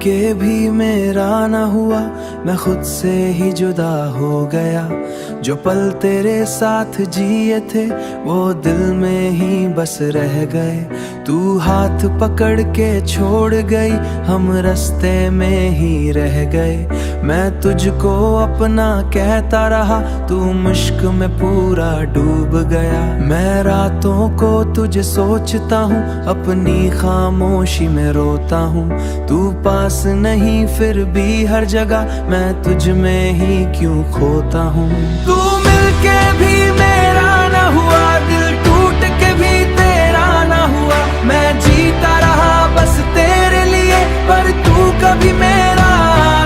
के भी मेरा न हुआ, मैं खुद से ही जुदा हो गया। जो पल तेरे साथ जिए थे वो दिल में ही बस रह गए। तू हाथ पकड़ के छोड़ गई, हम रास्ते में ही रह गए। मैं तुझको अपना कहता रहा, तू मुश्क में पूरा डूब गया। मैं रातों को तुझे सोचता हूँ, अपनी खामोशी में रोता हूँ। तू पास नहीं फिर भी हर जगह मैं तुझ में ही क्यों खोता हूँ। तू मिलके भी मेरा न हुआ, दिल टूट के भी तेरा न हुआ। मैं जीता रहा बस तेरे लिए, पर तू कभी मेरा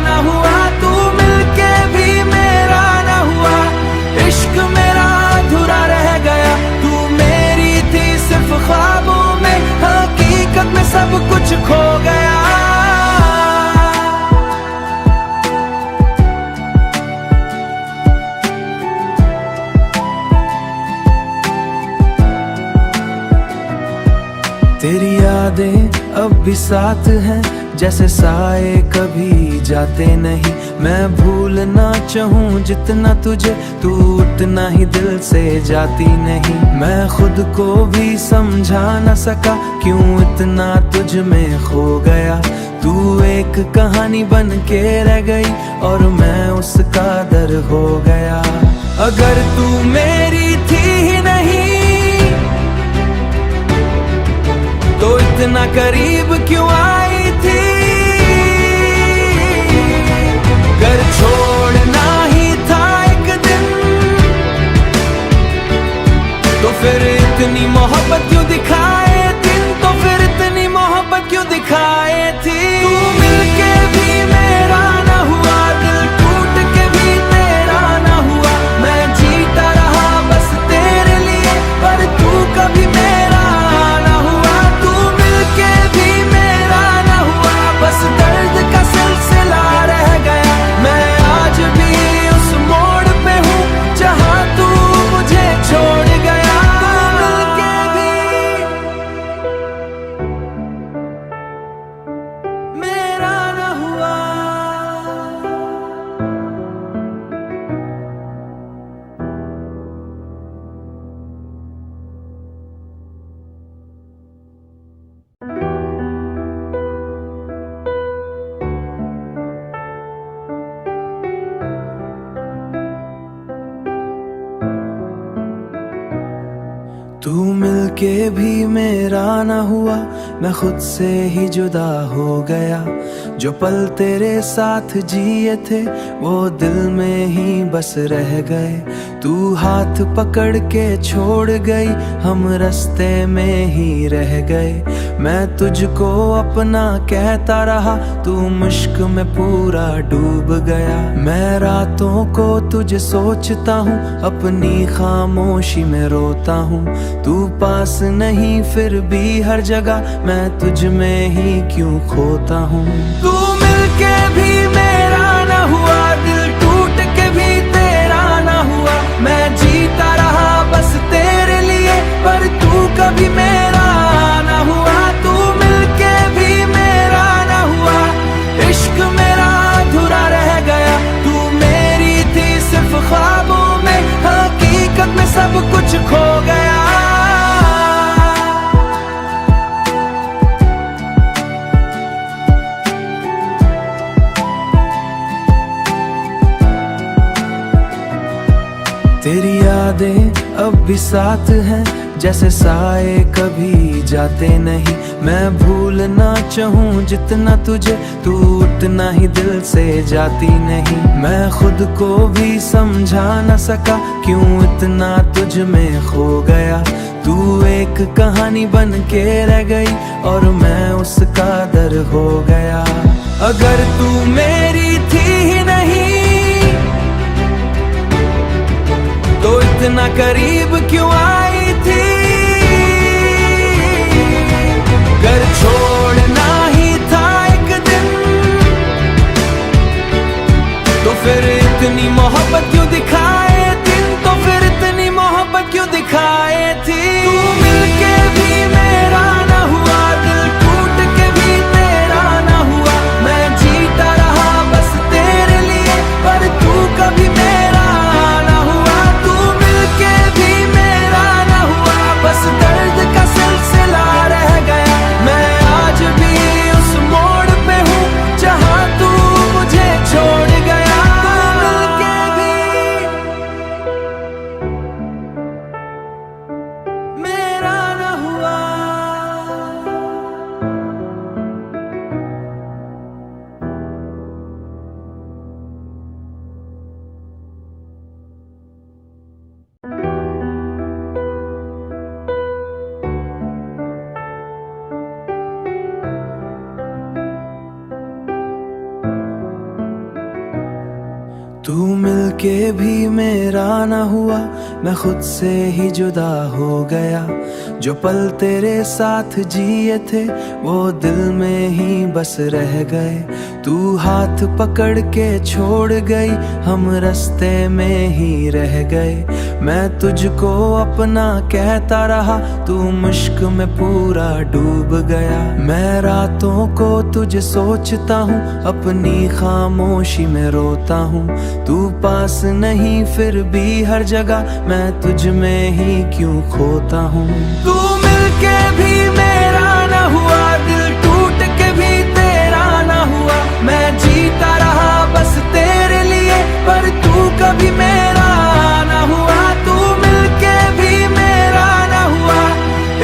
न हुआ। तू मिलके भी मेरा न हुआ, इश्क मेरा अधूरा रह गया। तू मेरी थी सिर्फ ख्वाबों में, हकीकत में सब कुछ खो गया। तेरी यादें अब भी साथ हैं, जैसे साए कभी जाते नहीं। मैं भूलना चाहूँ जितना तुझे, तू उतना ही दिल से जाती नहीं। मैं खुद को भी समझा न सका, क्यों इतना तुझ में खो गया। तू एक कहानी बन के रह गई और मैं उसका दर हो गया। अगर तू मेरी थी ही नहीं तो इतना करीब क्यों आई थी। घर छोड़ना ही था एक दिन, तो फिर इतनी मोहब्बत क्यों दिखाए दिन, तो फिर इतनी मोहब्बत क्यों दिखाए थी। तू मिलके भी मेरा न हुआ, दिल टूट के भी तेरा न हुआ। मैं जीता रहा बस तेरे लिए, पर तू कभी मेरा न हुआ। तू मिलके भी मेरा न हुआ, बस दर्द का सिलसिला रह गया। मैं आज भी उस मोड़ पे हूँ जहाँ तू मुझे छोड़ गया। तू मिलके भी मेरा न हुआ, मैं खुद से ही जुदा हो गया। जो पल तेरे साथ जिए थे वो दिल में ही बस रह गए। तू हाथ पकड़ के छोड़ गई, हम रास्ते में ही रह गए। मैं तुझको अपना कहता रहा, तू मुश्क में पूरा डूब गया। मैं रातों को तुझे सोचता हूँ, अपनी खामोशी में रोता हूँ। तू पास नहीं फिर भी हर जगह मैं तुझ में ही क्यों खोता हूँ। तू मिलके भी मेरा न हुआ, दिल टूट के भी तेरा न हुआ। मैं जीता रहा बस तेरे लिए, पर तू कभी मेरा न हुआ। तू मिलके भी मेरा न हुआ, इश्क मेरा अधूरा रह गया। तू मेरी थी सिर्फ ख्वाबों में, हकीकत में सब कुछ खो गया। तेरी यादें अब भी साथ हैं, जैसे साए कभी जाते नहीं। मैं भूलना चाहूँ जितना तुझे, तू उतना ही दिल से जाती नहीं। मैं खुद को भी समझा न सका, क्यों इतना तुझ में खो गया। तू एक कहानी बन के रह गई और मैं उसका दर हो गया। अगर तू मेरी थी ही नहीं तो इतना करीब क्यों आई थी। घर छोड़ना ही था एक दिन, तो फिर इतनी मोहब्बत क्यों दिखाए दिन, तो फिर इतनी मोहब्बत क्यों दिखाए थी। तू मिलके भी मेरा न हुआ, दिल टूट के भी तेरा न हुआ। मैं तू मिलके भी मेरा न हुआ, मैं खुद से ही जुदा हो गया। जो पल तेरे साथ जिए थे वो दिल में ही बस रह गए। तू हाथ पकड़ के छोड़ गई, हम रास्ते में ही रह गए। मैं तुझको अपना कहता रहा, तू मुश्क में पूरा डूब गया। मैं रातों को तुझे सोचता हूँ, अपनी खामोशी में रोता हूँ। तू पास नहीं फिर भी हर जगह मैं तुझ में ही क्यों खोता हूँ। तू मिलके भी मेरा न हुआ, दिल टूट के भी तेरा न हुआ। मैं जीता रहा बस तेरे लिए, पर तू कभी मेरा न हुआ। तू मिलके भी मेरा न हुआ,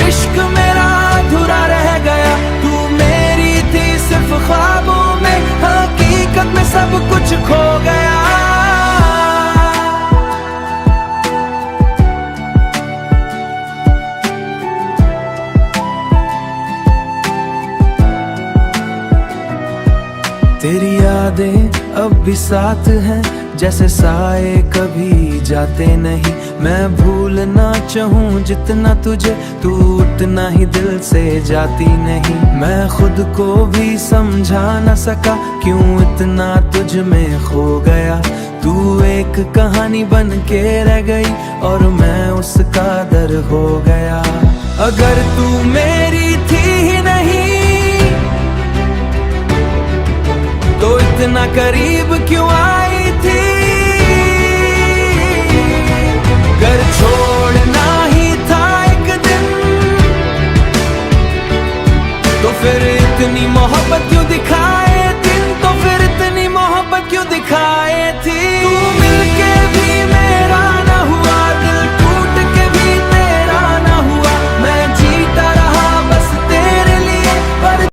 इश्क मेरा अधूरा रह गया। तू मेरी थी सिर्फ ख्वाबों में, हकीकत में सब कुछ खो गया। तेरी यादें अब भी साथ हैं, जैसे साए कभी जाते नहीं। मैं भूलना चाहूँ जितना तुझे, तू उतना ही दिल से जाती नहीं। मैं खुद को भी समझा न सका, क्यों इतना तुझ में खो गया। तू एक कहानी बन के रह गई और मैं उसका दर हो गया। अगर तू मेरी थी ही नहीं तो इतना करीब क्यों आ